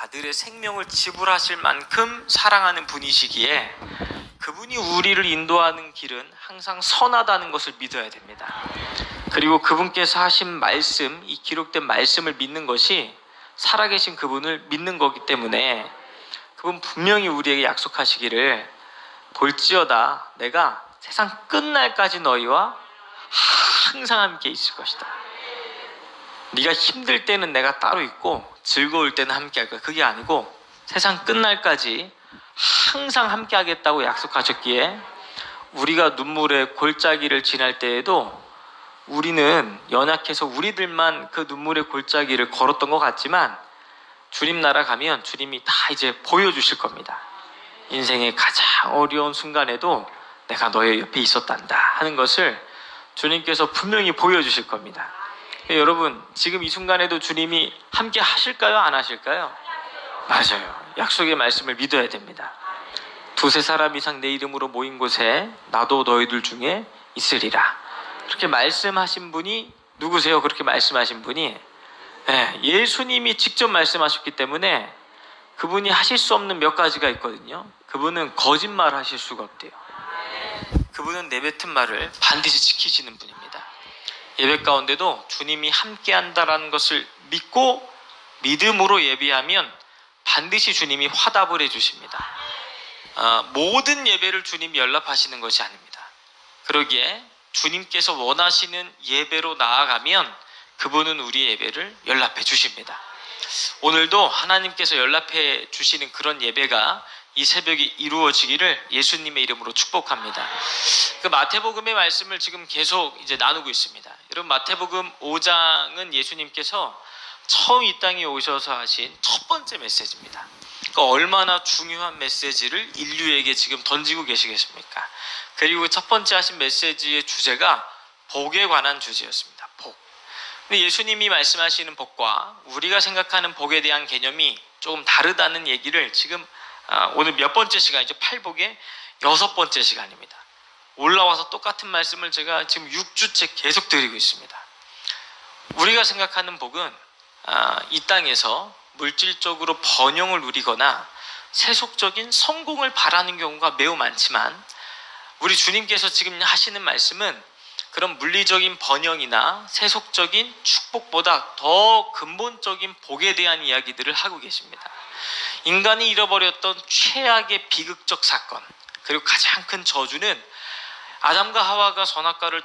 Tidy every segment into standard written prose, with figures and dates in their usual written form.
아들의 생명을 지불하실 만큼 사랑하는 분이시기에 그분이 우리를 인도하는 길은 항상 선하다는 것을 믿어야 됩니다. 그리고 그분께서 하신 말씀, 이 기록된 말씀을 믿는 것이 살아계신 그분을 믿는 거기 때문에 그분 분명히 우리에게 약속하시기를 볼지어다 내가 세상 끝날까지 너희와 항상 함께 있을 것이다. 네가 힘들 때는 내가 따로 있고 즐거울 때는 함께 할 거야. 그게 아니고 세상 끝날까지 항상 함께 하겠다고 약속하셨기에 우리가 눈물의 골짜기를 지날 때에도 우리는 연약해서 우리들만 그 눈물의 골짜기를 걸었던 것 같지만 주님 나라 가면 주님이 다 이제 보여주실 겁니다. 인생의 가장 어려운 순간에도 내가 너의 옆에 있었단다 하는 것을 주님께서 분명히 보여주실 겁니다. 여러분 지금 이 순간에도 주님이 함께 하실까요? 안 하실까요? 맞아요. 약속의 말씀을 믿어야 됩니다. 두세 사람 이상 내 이름으로 모인 곳에 나도 너희들 중에 있으리라. 그렇게 말씀하신 분이 누구세요? 그렇게 말씀하신 분이 예수님이 직접 말씀하셨기 때문에 그분이 하실 수 없는 몇 가지가 있거든요. 그분은 거짓말 하실 수가 없대요. 그분은 내뱉은 말을 반드시 지키시는 분입니다. 예배 가운데도 주님이 함께 한다라는 것을 믿고 믿음으로 예배하면 반드시 주님이 화답을 해주십니다. 모든 예배를 주님이 연락하시는 것이 아닙니다. 그러기에 주님께서 원하시는 예배로 나아가면 그분은 우리의 예배를 연락해 주십니다. 오늘도 하나님께서 연락해 주시는 그런 예배가 이 새벽에 이루어지기를 예수님의 이름으로 축복합니다. 그 마태복음의 말씀을 지금 계속 이제 나누고 있습니다. 여러분 마태복음 5장은 예수님께서 처음 이 땅에 오셔서 하신 첫 번째 메시지입니다. 그러니까 얼마나 중요한 메시지를 인류에게 지금 던지고 계시겠습니까? 그리고 첫 번째 하신 메시지의 주제가 복에 관한 주제였습니다. 복. 근데 예수님이 말씀하시는 복과 우리가 생각하는 복에 대한 개념이 조금 다르다는 얘기를 지금 오늘 몇 번째 시간이죠? 팔복의 6번째 시간입니다. 올라와서 똑같은 말씀을 제가 지금 6주째 계속 드리고 있습니다. 우리가 생각하는 복은 이 땅에서 물질적으로 번영을 누리거나 세속적인 성공을 바라는 경우가 매우 많지만 우리 주님께서 지금 하시는 말씀은 그런 물리적인 번영이나 세속적인 축복보다 더 근본적인 복에 대한 이야기들을 하고 계십니다. 인간이 잃어버렸던 최악의 비극적 사건, 그리고 가장 큰 저주는 아담과 하와가 선악과를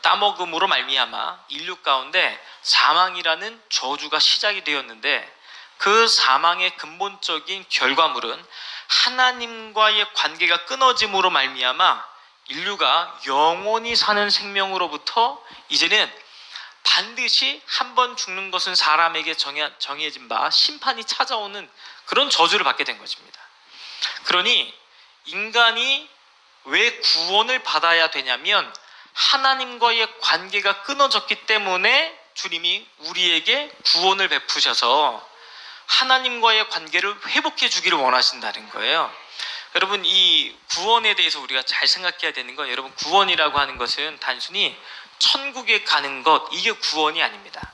따먹음으로 말미암아 인류 가운데 사망이라는 저주가 시작이 되었는데 그 사망의 근본적인 결과물은 하나님과의 관계가 끊어짐으로 말미암아 인류가 영원히 사는 생명으로부터 이제는 반드시 한 번 죽는 것은 사람에게 정해진 바 심판이 찾아오는 그런 저주를 받게 된 것입니다. 그러니 인간이 왜 구원을 받아야 되냐면 하나님과의 관계가 끊어졌기 때문에 주님이 우리에게 구원을 베푸셔서 하나님과의 관계를 회복해 주기를 원하신다는 거예요. 여러분 이 구원에 대해서 우리가 잘 생각해야 되는 건 여러분 구원이라고 하는 것은 단순히 천국에 가는 것 이게 구원이 아닙니다.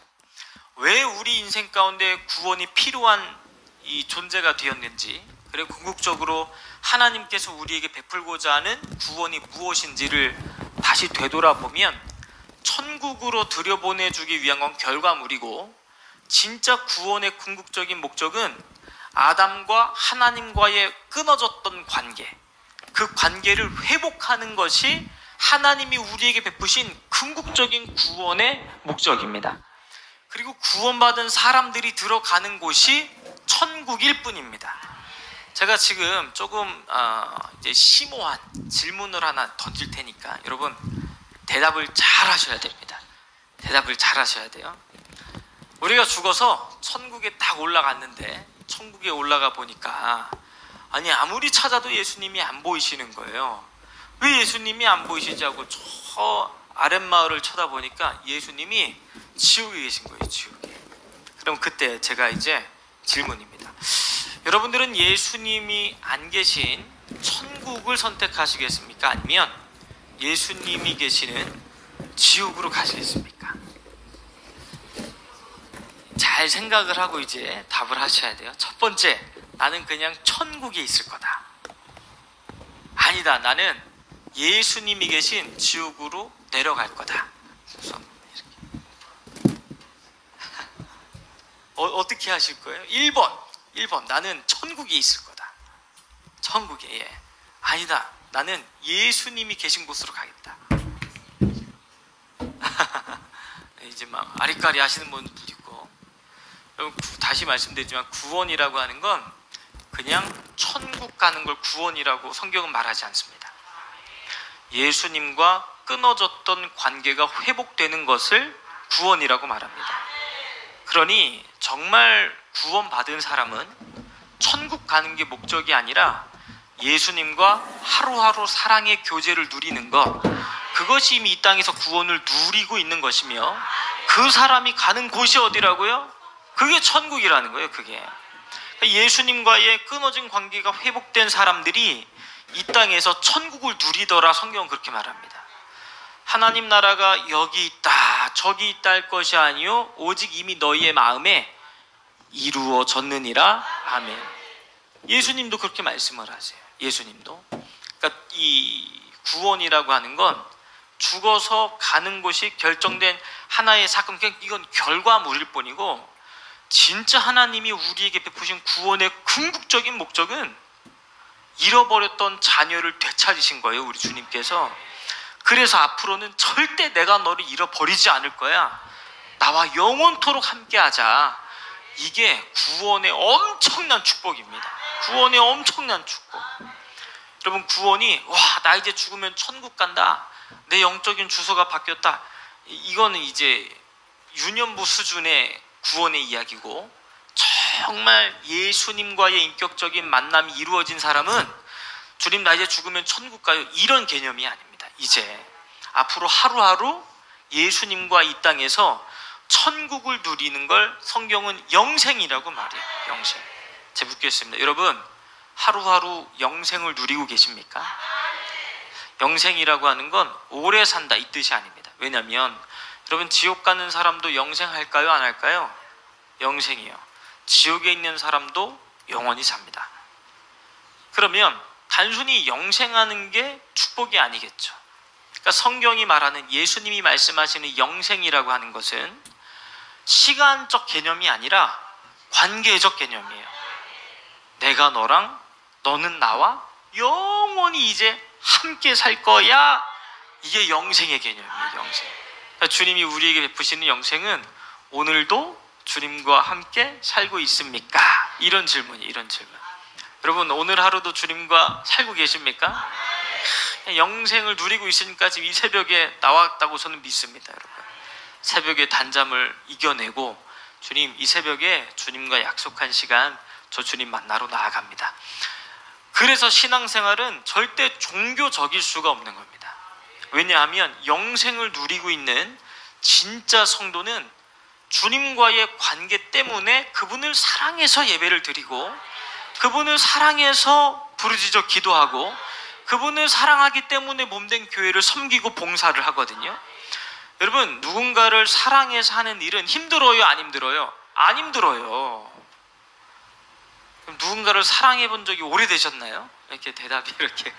왜 우리 인생 가운데 구원이 필요한 이 존재가 되었는지 그리고 궁극적으로 하나님께서 우리에게 베풀고자 하는 구원이 무엇인지를 다시 되돌아보면 천국으로 들여보내주기 위한 건 결과물이고 진짜 구원의 궁극적인 목적은 아담과 하나님과의 끊어졌던 관계, 그 관계를 회복하는 것이 하나님이 우리에게 베푸신 궁극적인 구원의 목적입니다. 그리고 구원받은 사람들이 들어가는 곳이 천국일 뿐입니다. 제가 지금 조금 이제 심오한 질문을 하나 던질 테니까 여러분 대답을 잘 하셔야 됩니다. 대답을 잘 하셔야 돼요. 우리가 죽어서 천국에 딱 올라갔는데 천국에 올라가 보니까 아니 아무리 찾아도 예수님이 안 보이시는 거예요. 왜 예수님이 안 보이시지 하고 저 아랫마을을 쳐다보니까 예수님이 지옥에 계신 거예요. 지옥에. 그럼 그때 제가 이제 질문입니다. 여러분들은 예수님이 안 계신 천국을 선택하시겠습니까? 아니면 예수님이 계시는 지옥으로 가시겠습니까? 잘 생각을 하고 이제 답을 하셔야 돼요. 첫 번째, 나는 그냥 천국에 있을 거다. 아니다, 나는 예수님이 계신 지옥으로 내려갈 거다. 어떻게 하실 거예요? 1번 나는 천국에 있을 거다. 천국에. 예. 아니다, 나는 예수님이 계신 곳으로 가겠다. 이제 막 아리까리 하시는 분들도 있고, 여러분 다시 말씀드리지만 구원이라고 하는 건 그냥 천국 가는 걸 구원이라고 성경은 말하지 않습니다. 예수님과 끊어졌던 관계가 회복되는 것을 구원이라고 말합니다. 그러니 정말 구원받은 사람은 천국 가는 게 목적이 아니라 예수님과 하루하루 사랑의 교제를 누리는 것, 그것이 이미 이 땅에서 구원을 누리고 있는 것이며, 그 사람이 가는 곳이 어디라고요? 그게 천국이라는 거예요. 그게 예수님과의 끊어진 관계가 회복된 사람들이 이 땅에서 천국을 누리더라. 성경은 그렇게 말합니다. 하나님 나라가 여기 있다 저기 있다 할 것이 아니요 오직 이미 너희의 마음에 이루어졌느니라. 아멘. 예수님도 그렇게 말씀을 하세요. 예수님도. 그러니까 이 구원이라고 하는 건 죽어서 가는 곳이 결정된 하나의 사건, 이건 결과물일 뿐이고, 진짜 하나님이 우리에게 베푸신 구원의 궁극적인 목적은 잃어버렸던 자녀를 되찾으신 거예요. 우리 주님께서. 그래서 앞으로는 절대 내가 너를 잃어버리지 않을 거야. 나와 영원토록 함께하자. 이게 구원의 엄청난 축복입니다. 구원의 엄청난 축복. 여러분, 구원이 나 이제 죽으면 천국 간다, 내 영적인 주소가 바뀌었다, 이거는 이제 유년부 수준의 구원의 이야기고, 정말 예수님과의 인격적인 만남이 이루어진 사람은 주님 나 이제 죽으면 천국 가요, 이런 개념이 아닙니다. 이제 앞으로 하루하루 예수님과 이 땅에서 천국을 누리는 걸 성경은 영생이라고 말해요. 영생. 제가 묻겠습니다. 여러분, 하루하루 영생을 누리고 계십니까? 영생이라고 하는 건 오래 산다 이 뜻이 아닙니다. 왜냐하면 여러분, 지옥 가는 사람도 영생할까요? 안 할까요? 영생이요. 지옥에 있는 사람도 영원히 삽니다. 그러면 단순히 영생하는 게 축복이 아니겠죠. 그러니까 성경이 말하는, 예수님이 말씀하시는 영생이라고 하는 것은 시간적 개념이 아니라 관계적 개념이에요. 내가 너랑 너는 나와 영원히 이제 함께 살 거야. 이게 영생의 개념이에요. 영생. 그러니까 주님이 우리에게 베푸시는 영생은 오늘도 주님과 함께 살고 있습니까? 이런 질문이에요. 이런 질문. 여러분, 오늘 하루도 주님과 살고 계십니까? 영생을 누리고 있으니까 지금 이 새벽에 나왔다고 저는 믿습니다. 여러분, 새벽에 단잠을 이겨내고 주님, 이 새벽에 주님과 약속한 시간 저 주님 만나러 나아갑니다. 그래서 신앙생활은 절대 종교적일 수가 없는 겁니다. 왜냐하면 영생을 누리고 있는 진짜 성도는 주님과의 관계 때문에 그분을 사랑해서 예배를 드리고, 그분을 사랑해서 부르짖어 기도하고, 그분을 사랑하기 때문에 몸된 교회를 섬기고 봉사를 하거든요. 여러분, 누군가를 사랑해서 하는 일은 힘들어요? 안 힘들어요? 안 힘들어요. 그럼 누군가를 사랑해 본 적이 오래되셨나요? 이렇게 대답이 이렇게.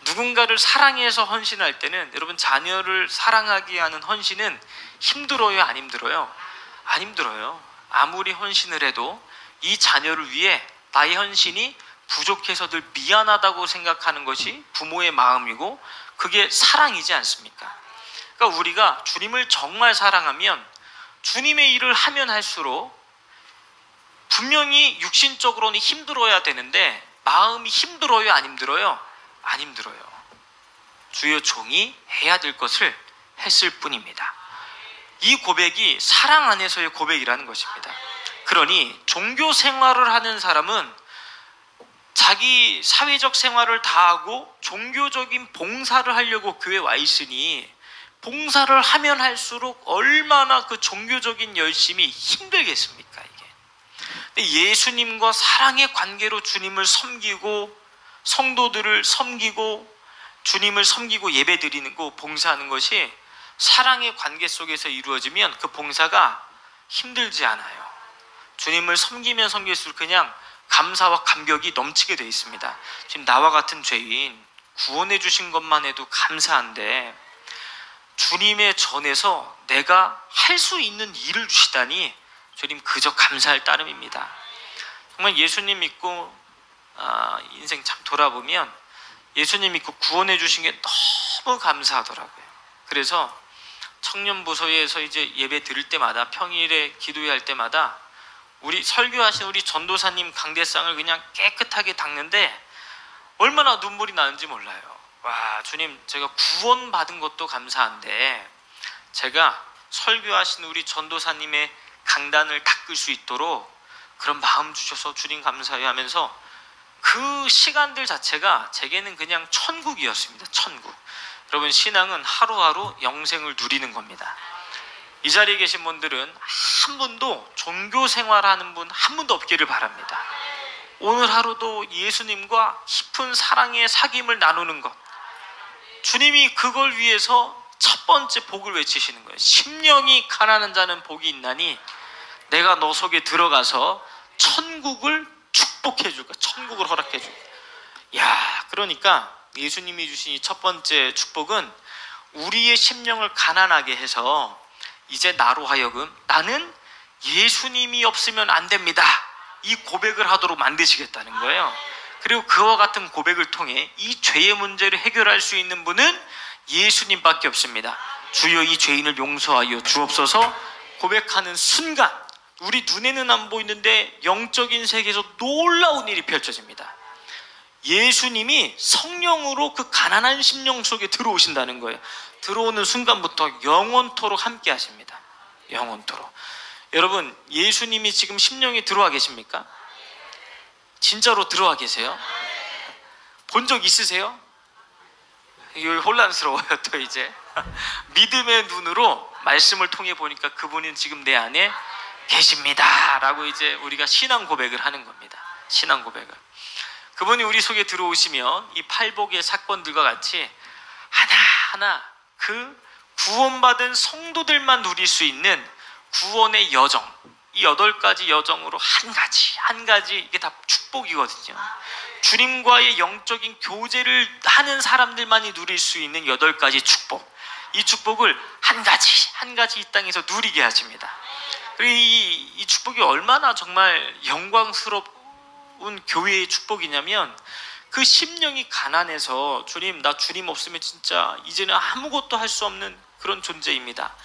누군가를 사랑해서 헌신할 때는, 여러분, 자녀를 사랑하게 하는 헌신은 힘들어요? 안 힘들어요? 안 힘들어요. 아무리 헌신을 해도 이 자녀를 위해 나의 헌신이 부족해서 늘 미안하다고 생각하는 것이 부모의 마음이고, 그게 사랑이지 않습니까? 그러니까 우리가 주님을 정말 사랑하면 주님의 일을 하면 할수록 분명히 육신적으로는 힘들어야 되는데 마음이 힘들어요? 안 힘들어요? 안 힘들어요. 주의 종이 해야 될 것을 했을 뿐입니다. 이 고백이 사랑 안에서의 고백이라는 것입니다. 그러니 종교 생활을 하는 사람은 자기 사회적 생활을 다하고 종교적인 봉사를 하려고 교회에 와 있으니, 봉사를 하면 할수록 얼마나 그 종교적인 열심이 힘들겠습니까, 이게. 근데 예수님과 사랑의 관계로 주님을 섬기고, 성도들을 섬기고, 주님을 섬기고 예배드리는 거, 봉사하는 것이 사랑의 관계 속에서 이루어지면 그 봉사가 힘들지 않아요. 주님을 섬기면 섬길수록 그냥 감사와 감격이 넘치게 되어 있습니다. 지금 나와 같은 죄인 구원해 주신 것만 해도 감사한데 주님의 전에서 내가 할 수 있는 일을 주시다니 주님 그저 감사할 따름입니다. 정말 예수님 믿고 인생 참 돌아보면 예수님 믿고 구원해 주신 게 너무 감사하더라고요. 그래서 청년부서에서 이제 예배 드릴 때마다 평일에 기도할 때마다 우리 설교하신 우리 전도사님 강대상을 그냥 깨끗하게 닦는데 얼마나 눈물이 나는지 몰라요. 와, 주님, 제가 구원받은 것도 감사한데 제가 설교하신 우리 전도사님의 강단을 닦을 수 있도록 그런 마음 주셔서 주님 감사해요 하면서 그 시간들 자체가 제게는 그냥 천국이었습니다. 천국. 여러분, 신앙은 하루하루 영생을 누리는 겁니다. 이 자리에 계신 분들은 한 분도 종교 생활하는 분 한 분도 없기를 바랍니다. 오늘 하루도 예수님과 깊은 사랑의 사귐을 나누는 것, 주님이 그걸 위해서 첫 번째 복을 외치시는 거예요. 심령이 가난한 자는 복이 있나니 내가 너 속에 들어가서 천국을 축복해 줄까, 천국을 허락해 줄까. 야, 그러니까 예수님이 주신 이 첫 번째 축복은 우리의 심령을 가난하게 해서 이제 나로 하여금 나는 예수님이 없으면 안 됩니다, 이 고백을 하도록 만드시겠다는 거예요. 그리고 그와 같은 고백을 통해 이 죄의 문제를 해결할 수 있는 분은 예수님밖에 없습니다. 주여 이 죄인을 용서하여 주옵소서 고백하는 순간 우리 눈에는 안 보이는데 영적인 세계에서 놀라운 일이 펼쳐집니다. 예수님이 성령으로 그 가난한 심령 속에 들어오신다는 거예요. 들어오는 순간부터 영원토록 함께 하십니다. 영원토록. 여러분, 예수님이 지금 심령에 들어와 계십니까? 진짜로 들어와 계세요? 본 적 있으세요? 이거 혼란스러워요. 또 이제 믿음의 눈으로 말씀을 통해 보니까 그분은 지금 내 안에 계십니다 라고 이제 우리가 신앙 고백을 하는 겁니다. 신앙 고백을. 그분이 우리 속에 들어오시면 이 팔복의 사건들과 같이 하나하나 그 구원받은 성도들만 누릴 수 있는 구원의 여정, 이 8가지 여정으로 한 가지 이게 다 축복이거든요. 주님과의 영적인 교제를 하는 사람들만이 누릴 수 있는 8가지 축복, 이 축복을 한 가지 이 땅에서 누리게 하십니다. 그리고 이 축복이 얼마나 정말 영광스러운 교회의 축복이냐면 그 심령이 가난해서 주님, 나 주님 없으면 진짜 이제는 아무것도 할 수 없는 그런 존재입니다,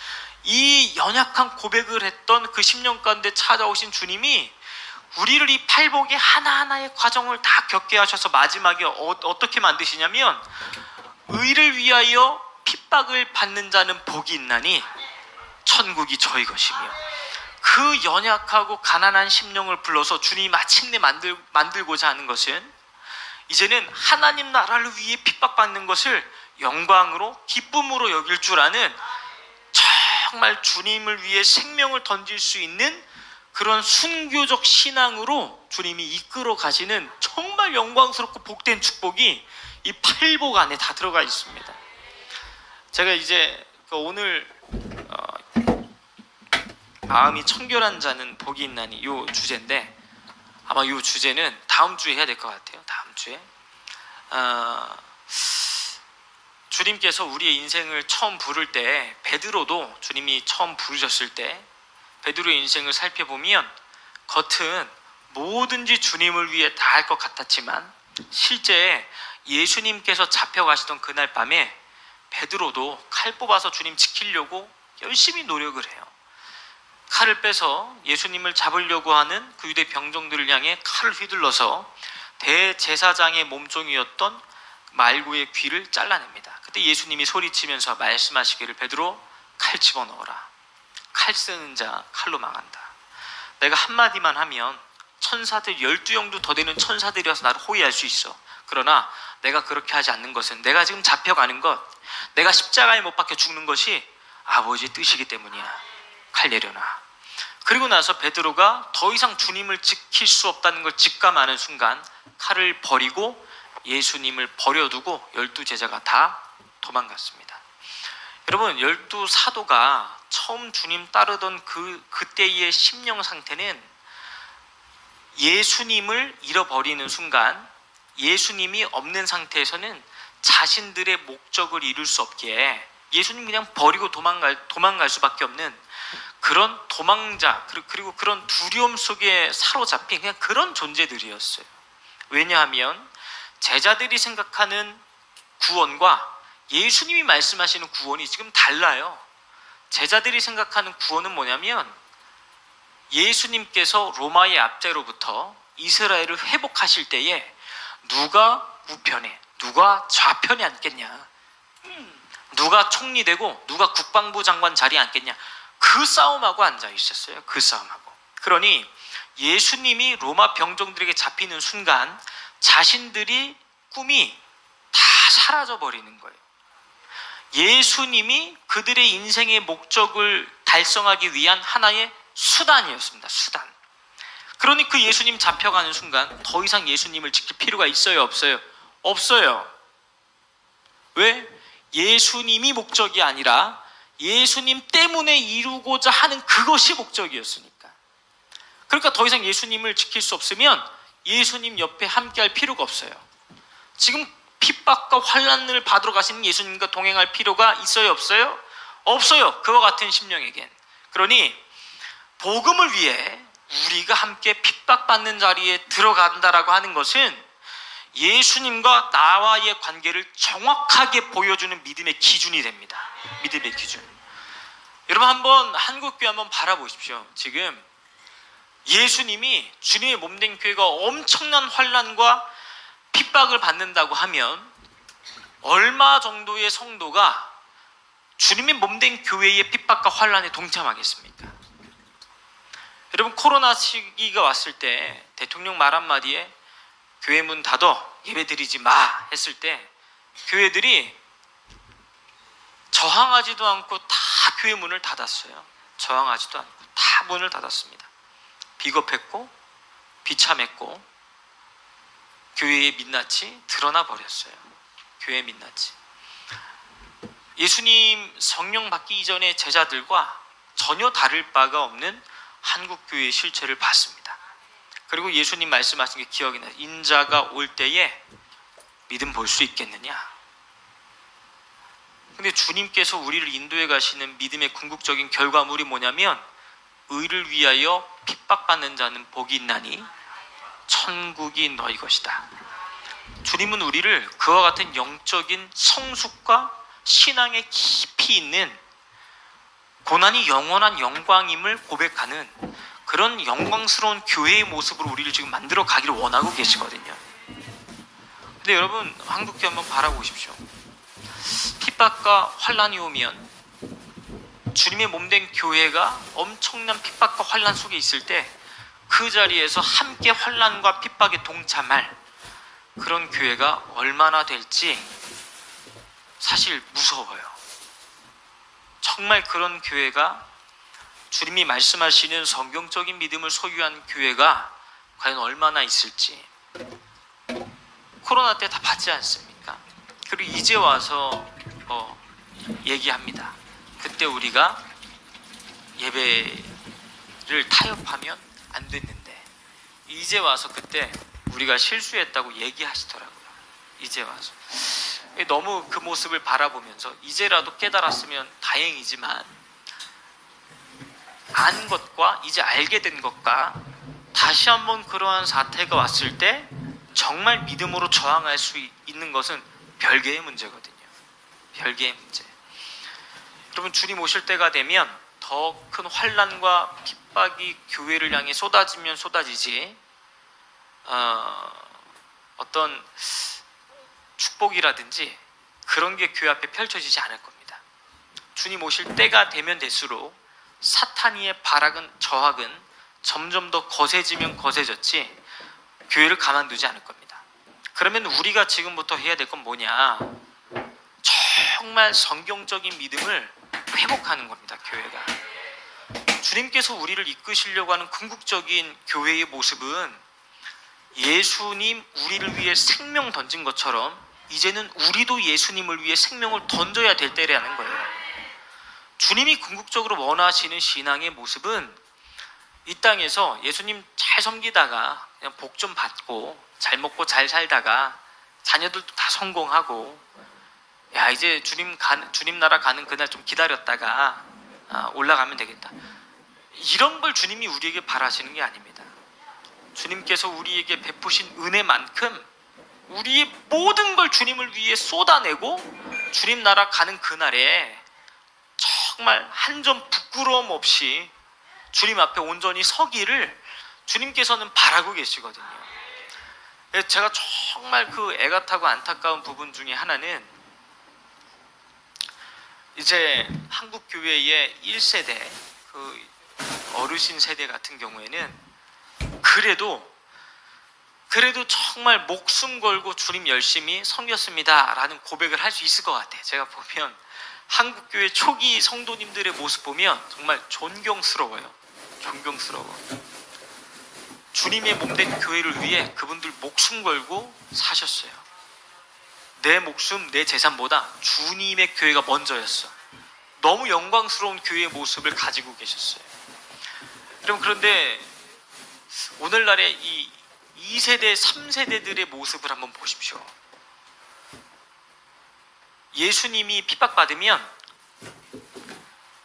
이 연약한 고백을 했던 그 10년 가운데 찾아오신 주님이 우리를 이 팔복의 하나하나의 과정을 다 겪게 하셔서 마지막에 어떻게 만드시냐면 의를 위하여 핍박을 받는 자는 복이 있나니 천국이 저희 것이며, 그 연약하고 가난한 심령을 불러서 주님이 마침내 만들고자 하는 것은 이제는 하나님 나라를 위해 핍박받는 것을 영광으로 기쁨으로 여길 줄 아는 정말 주님을 위해 생명을 던질 수 있는 그런 순교적 신앙으로 주님이 이끌어 가시는 정말 영광스럽고 복된 축복이 이 팔복 안에 다 들어가 있습니다. 제가 이제 오늘 마음이 청결한 자는 복이 있나니 이 주제인데, 아마 이 주제는 다음 주에 해야 될 것 같아요. 다음 주에 주님께서 우리의 인생을 처음 부를 때, 베드로도 주님이 처음 부르셨을 때 베드로의 인생을 살펴보면 겉은 뭐든지 주님을 위해 다 할 것 같았지만 실제 예수님께서 잡혀가시던 그날 밤에 베드로도 칼 뽑아서 주님 지키려고 열심히 노력을 해요. 칼을 빼서 예수님을 잡으려고 하는 그 유대 병정들을 향해 칼을 휘둘러서 대제사장의 몸종이었던 말고의 귀를 잘라냅니다. 그때 예수님이 소리치면서 말씀하시기를, 베드로, 칼 집어넣어라. 칼 쓰는 자 칼로 망한다. 내가 한마디만 하면 천사들 12영도 더 되는 천사들이 와서 나를 호위할 수 있어. 그러나 내가 그렇게 하지 않는 것은 내가 지금 잡혀가는 것, 내가 십자가에 못 박혀 죽는 것이 아버지의 뜻이기 때문이야. 칼 내려놔. 그리고 나서 베드로가 더 이상 주님을 지킬 수 없다는 걸 직감하는 순간 칼을 버리고 예수님을 버려두고 12제자가 다 도망갔습니다. 여러분, 12사도가 처음 주님 따르던 그때의 심령 상태는 예수님을 잃어버리는 순간, 예수님이 없는 상태에서는 자신들의 목적을 이룰 수 없기에 예수님 그냥 버리고 도망갈 수밖에 없는 그런 도망자, 그리고 그런 두려움 속에 사로잡힌 그냥 그런 존재들이었어요. 왜냐하면 제자들이 생각하는 구원과 예수님이 말씀하시는 구원이 지금 달라요. 제자들이 생각하는 구원은 뭐냐면 예수님께서 로마의 압제로부터 이스라엘을 회복하실 때에 누가 우편에, 누가 좌편에 앉겠냐, 누가 총리되고 누가 국방부 장관 자리에 앉겠냐, 그 싸움하고 앉아 있었어요. 그 싸움하고. 그러니 예수님이 로마 병정들에게 잡히는 순간 자신들이 꿈이 다 사라져 버리는 거예요. 예수님이 그들의 인생의 목적을 달성하기 위한 하나의 수단이었습니다. 수단. 그러니 그 예수님 잡혀가는 순간 더 이상 예수님을 지킬 필요가 있어요? 없어요? 없어요. 왜? 예수님이 목적이 아니라 예수님 때문에 이루고자 하는 그것이 목적이었으니까. 그러니까 더 이상 예수님을 지킬 수 없으면 예수님 옆에 함께할 필요가 없어요. 지금 핍박과 환난을 받으러 가시는 예수님과 동행할 필요가 있어요? 없어요? 없어요. 그와 같은 심령에겐. 그러니 복음을 위해 우리가 함께 핍박받는 자리에 들어간다라고 하는 것은 예수님과 나와의 관계를 정확하게 보여주는 믿음의 기준이 됩니다. 믿음의 기준. 여러분 한번 한국교회 한번 바라보십시오. 지금 예수님이 주님의 몸된 교회가 엄청난 환난과 핍박을 받는다고 하면 얼마 정도의 성도가 주님의 몸된 교회의 핍박과 환난에 동참하겠습니까? 여러분 코로나 시기가 왔을 때 대통령 말 한마디에 교회 문 닫어 예배드리지 마 했을 때 교회들이 저항하지도 않고 다 교회 문을 닫았어요. 저항하지도 않고 다 문을 닫았습니다. 비겁했고 비참했고 교회의 민낯이 드러나 버렸어요. 교회의 민낯이. 예수님 성령 받기 이전의 제자들과 전혀 다를 바가 없는 한국교회의 실체를 봤습니다. 그리고 예수님 말씀하신 게 기억이 나요. 인자가 올 때에 믿음 볼 수 있겠느냐. 근데 주님께서 우리를 인도해 가시는 믿음의 궁극적인 결과물이 뭐냐면 의를 위하여 핍박받는 자는 복이 있나니 천국이 너희 것이다. 주님은 우리를 그와 같은 영적인 성숙과 신앙에 깊이 있는 고난이 영원한 영광임을 고백하는 그런 영광스러운 교회의 모습으로 우리를 지금 만들어 가기를 원하고 계시거든요. 근데 여러분 한국교회 한번 바라보십시오. 핍박과 환난이 오면 주님의 몸된 교회가 엄청난 핍박과 환난 속에 있을 때 그 자리에서 함께 환난과 핍박에 동참할 그런 교회가 얼마나 될지 사실 무서워요. 정말 그런 교회가 주님이 말씀하시는 성경적인 믿음을 소유한 교회가 과연 얼마나 있을지. 코로나 때 다 봤지 않습니까? 그리고 이제 와서 얘기합니다. 그때 우리가 예배를 타협하면 안 됐는데 이제 와서 그때 우리가 실수했다고 얘기하시더라고요. 이제 와서. 너무 그 모습을 바라보면서 이제라도 깨달았으면 다행이지만 안 것과 이제 알게 된 것과 다시 한번 그러한 사태가 왔을 때 정말 믿음으로 저항할 수 있는 것은 별개의 문제거든요. 별개의 문제. 여러분 주님 오실 때가 되면 더 큰 환난과 핍박이 교회를 향해 쏟아지면 쏟아지지 어떤 축복이라든지 그런 게 교회 앞에 펼쳐지지 않을 겁니다. 주님 오실 때가 되면 될수록 사탄이의 저학은 점점 더 거세지면 거세졌지 교회를 가만두지 않을 겁니다. 그러면 우리가 지금부터 해야 될 건 뭐냐? 정말 성경적인 믿음을 회복하는 겁니다. 교회가. 주님께서 우리를 이끄시려고 하는 궁극적인 교회의 모습은 예수님 우리를 위해 생명 던진 것처럼 이제는 우리도 예수님을 위해 생명을 던져야 될 때라는 거예요. 주님이 궁극적으로 원하시는 신앙의 모습은 이 땅에서 예수님 잘 섬기다가 그냥 복 좀 받고 잘 먹고 잘 살다가 자녀들도 다 성공하고, 야 이제 주님 나라 가는 그날 좀 기다렸다가 올라가면 되겠다, 이런 걸 주님이 우리에게 바라시는 게 아닙니다. 주님께서 우리에게 베푸신 은혜만큼 우리의 모든 걸 주님을 위해 쏟아내고 주님 나라 가는 그날에 정말 한 점 부끄러움 없이 주님 앞에 온전히 서기를 주님께서는 바라고 계시거든요. 제가 정말 그 애가 타고 안타까운 부분 중에 하나는, 이제 한국 교회의 1세대 그 어르신 세대 같은 경우에는 그래도 정말 목숨 걸고 주님 열심히 섬겼습니다 라는 고백을 할 수 있을 것 같아요. 제가 보면 한국교회 초기 성도님들의 모습 보면 정말 존경스러워요. 주님의 몸된 교회를 위해 그분들 목숨 걸고 사셨어요. 내 목숨, 내 재산보다 주님의 교회가 먼저였어. 너무 영광스러운 교회의 모습을 가지고 계셨어요. 그런데 오늘날의 이 2세대, 3세대들의 모습을 한번 보십시오. 예수님이 핍박받으면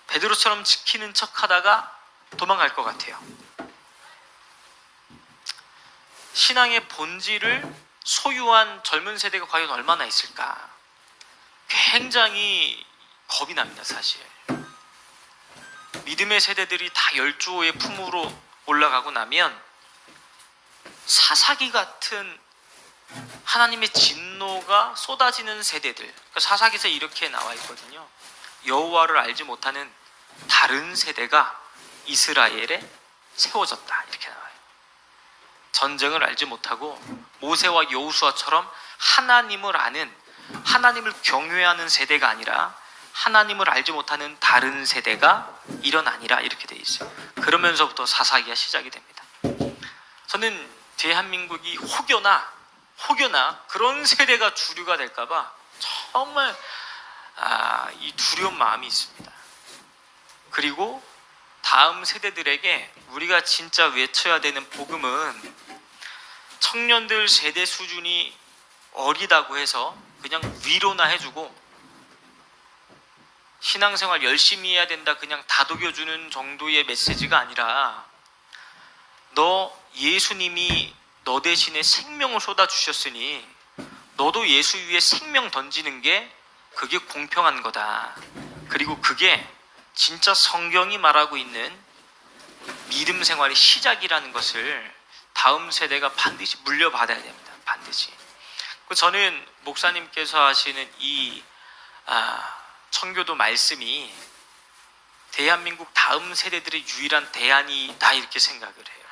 베드로처럼 지키는 척하다가 도망갈 것 같아요. 신앙의 본질을 소유한 젊은 세대가 과연 얼마나 있을까? 굉장히 겁이 납니다, 사실. 믿음의 세대들이 다 열조의 품으로 올라가고 나면 사사기 같은 하나님의 진노가 쏟아지는 세대들, 사사기에서 이렇게 나와 있거든요. 여호와를 알지 못하는 다른 세대가 이스라엘에 세워졌다, 이렇게 나와요. 전쟁을 알지 못하고 모세와 여호수아처럼 하나님을 아는, 하나님을 경외하는 세대가 아니라 하나님을 알지 못하는 다른 세대가 일어나니라, 이렇게 되어 있어요. 그러면서부터 사사기가 시작이 됩니다. 저는 대한민국이 혹여나 그런 세대가 주류가 될까봐 정말 이 두려운 마음이 있습니다. 그리고 다음 세대들에게 우리가 진짜 외쳐야 되는 복음은, 청년들 세대 수준이 어리다고 해서 그냥 위로나 해주고 신앙생활 열심히 해야 된다 그냥 다독여주는 정도의 메시지가 아니라, 너 예수님이 너 대신에 생명을 쏟아주셨으니 너도 예수 위에 생명 던지는 게 그게 공평한 거다. 그리고 그게 진짜 성경이 말하고 있는 믿음 생활의 시작이라는 것을 다음 세대가 반드시 물려받아야 됩니다. 반드시. 저는 목사님께서 하시는 이 청교도 말씀이 대한민국 다음 세대들의 유일한 대안이다, 이렇게 생각을 해요.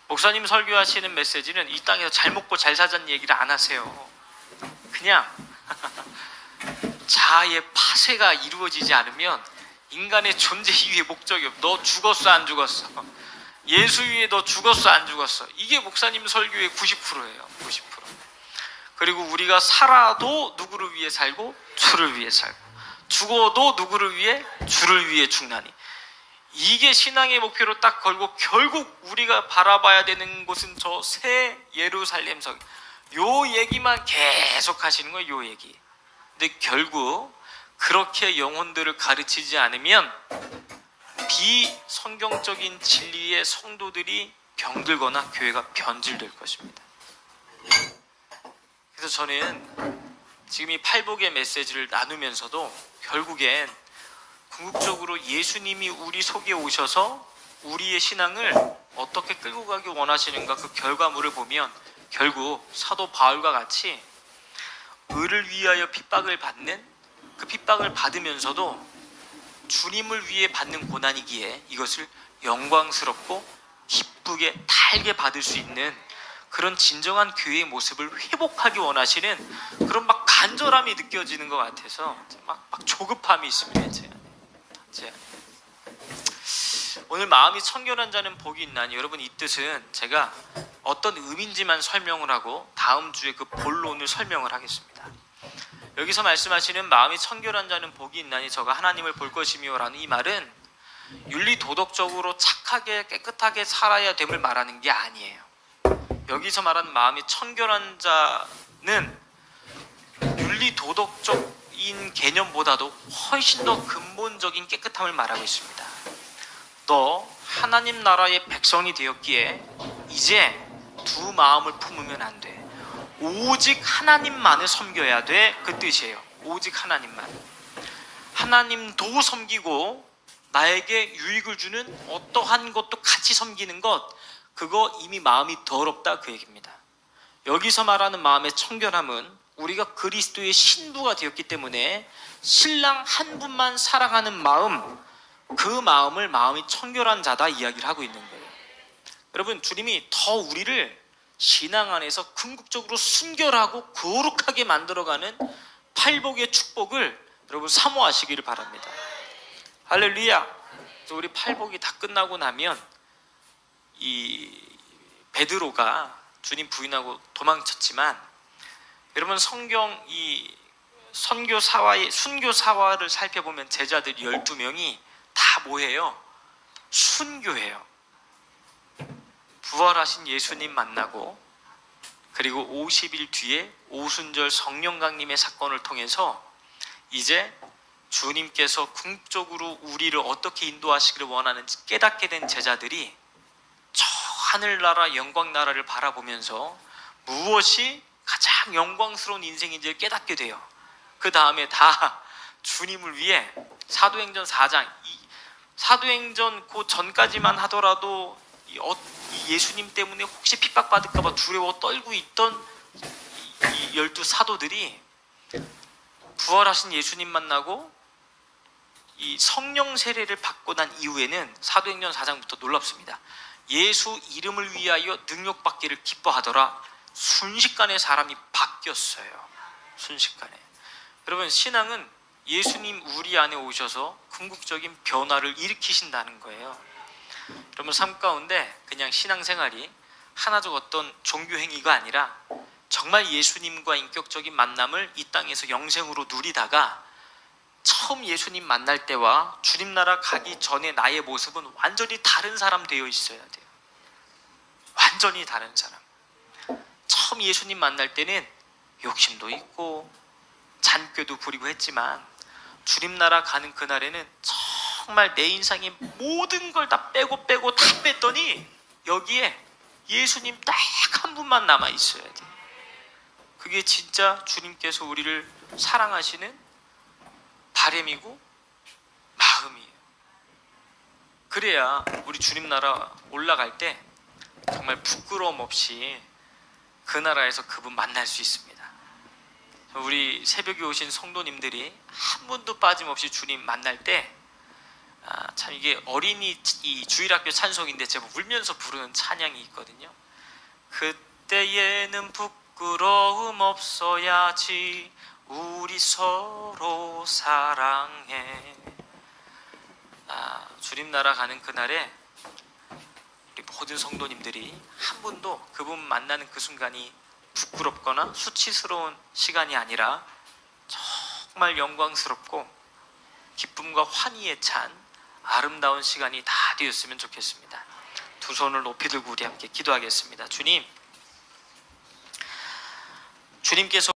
목사님 설교하시는 메시지는 이 땅에서 잘 먹고 잘 사자는 얘기를 안 하세요. 그냥 자아의 파쇄가 이루어지지 않으면 인간의 존재 이유의 목적이 없어. 너 죽었어 안 죽었어? 예수 위에 너 죽었어 안 죽었어? 이게 목사님 설교의 90%예요. 90%. 그리고 우리가 살아도 누구를 위해 살고 주를 위해 살고, 죽어도 누구를 위해? 주를 위해 죽나니. 이게 신앙의 목표로 딱 걸고 결국 우리가 바라봐야 되는 곳은 저 새 예루살렘 성, 요 얘기만 계속 하시는 거예요. 요 얘기. 근데 결국 그렇게 영혼들을 가르치지 않으면 비성경적인 진리의 성도들이 병들거나 교회가 변질될 것입니다. 그래서 저는 지금 이 팔복의 메시지를 나누면서도 결국엔 궁극적으로 예수님이 우리 속에 오셔서 우리의 신앙을 어떻게 끌고 가기 원하시는가, 그 결과물을 보면 결국 사도 바울과 같이 의를 위하여 핍박을 받는, 그 핍박을 받으면서도 주님을 위해 받는 고난이기에 이것을 영광스럽고 기쁘게 달게 받을 수 있는 그런 진정한 교회의 모습을 회복하기 원하시는 그런 막 간절함이 느껴지는 것 같아서 막 조급함이 있습니다. 제 안에. 오늘 마음이 청결한 자는 복이 있나니, 여러분 이 뜻은 제가 어떤 의미인지만 설명을 하고 다음 주에 그 본론을 설명을 하겠습니다. 여기서 말씀하시는 마음이 청결한 자는 복이 있나니 저가 하나님을 볼 것이며 라는 이 말은 윤리 도덕적으로 착하게 깨끗하게 살아야 됨을 말하는 게 아니에요. 여기서 말하는 마음이 청결한 자는 윤리 도덕적인 개념보다도 훨씬 더 근본적인 깨끗함을 말하고 있습니다. 너 하나님 나라의 백성이 되었기에 이제 두 마음을 품으면 안 돼. 오직 하나님만을 섬겨야 돼. 그 뜻이에요. 오직 하나님만. 하나님도 섬기고 나에게 유익을 주는 어떠한 것도 같이 섬기는 것, 그거 이미 마음이 더럽다 그 얘기입니다. 여기서 말하는 마음의 청결함은 우리가 그리스도의 신부가 되었기 때문에 신랑 한 분만 사랑하는 마음, 그 마음을 마음이 청결한 자다 이야기를 하고 있는 거예요. 여러분, 주님이 더 우리를 신앙 안에서 궁극적으로 순결하고 거룩하게 만들어가는 팔복의 축복을 여러분 사모하시기를 바랍니다. 할렐루야. 그래서 우리 팔복이 다 끝나고 나면 이 베드로가 주님 부인하고 도망쳤지만, 여러분 성경 이 순교사화를 살펴보면 제자들 12명이 다 뭐예요? 순교해요. 부활하신 예수님 만나고, 그리고 50일 뒤에 오순절 성령강림의 사건을 통해서 이제 주님께서 궁극적으로 우리를 어떻게 인도하시기를 원하는지 깨닫게 된 제자들이 저 하늘나라 영광나라를 바라보면서 무엇이 가장 영광스러운 인생인지를 깨닫게 돼요. 그 다음에 다 주님을 위해 사도행전 4장, 사도행전 그 전까지만 하더라도 이 예수님 때문에 혹시 핍박받을까 봐 두려워 떨고 있던 이 12 사도들이 부활하신 예수님 만나고 이 성령 세례를 받고 난 이후에는 사도행전 4장부터 놀랍습니다. 예수 이름을 위하여 능력받기를 기뻐하더라. 순식간에 사람이 바뀌었어요. 순식간에. 여러분, 신앙은 예수님 우리 안에 오셔서 궁극적인 변화를 일으키신다는 거예요. 여러분, 삶 가운데 그냥 신앙생활이 하나적 어떤 종교 행위가 아니라 정말 예수님과 인격적인 만남을 이 땅에서 영생으로 누리다가 처음 예수님 만날 때와 주님 나라 가기 전에 나의 모습은 완전히 다른 사람 되어 있어야 돼요. 완전히 다른 사람. 처음 예수님 만날 때는 욕심도 있고 잔꾀도 부리고 했지만 주님 나라 가는 그날에는 정말 내 인생의 모든 걸 다 빼고 다 뺐더니 여기에 예수님 딱 한 분만 남아 있어야 돼. 그게 진짜 주님께서 우리를 사랑하시는 바람이고 마음이에요. 그래야 우리 주님 나라 올라갈 때 정말 부끄러움 없이 그 나라에서 그분 만날 수 있습니다. 우리 새벽에 오신 성도님들이 한 분도 빠짐없이 주님 만날 때 참 이게 어린이 이 주일학교 찬송인데 제가 울면서 부르는 찬양이 있거든요. 그때에는 부끄러움 없어야지 우리 서로 사랑해. 주님 나라 가는 그날에 우리 모든 성도님들이 한 분도 그분 만나는 그 순간이 부끄럽거나 수치스러운 시간이 아니라 정말 영광스럽고 기쁨과 환희에 찬 아름다운 시간이 다 되었으면 좋겠습니다. 두 손을 높이 들고 우리 함께 기도하겠습니다. 주님께서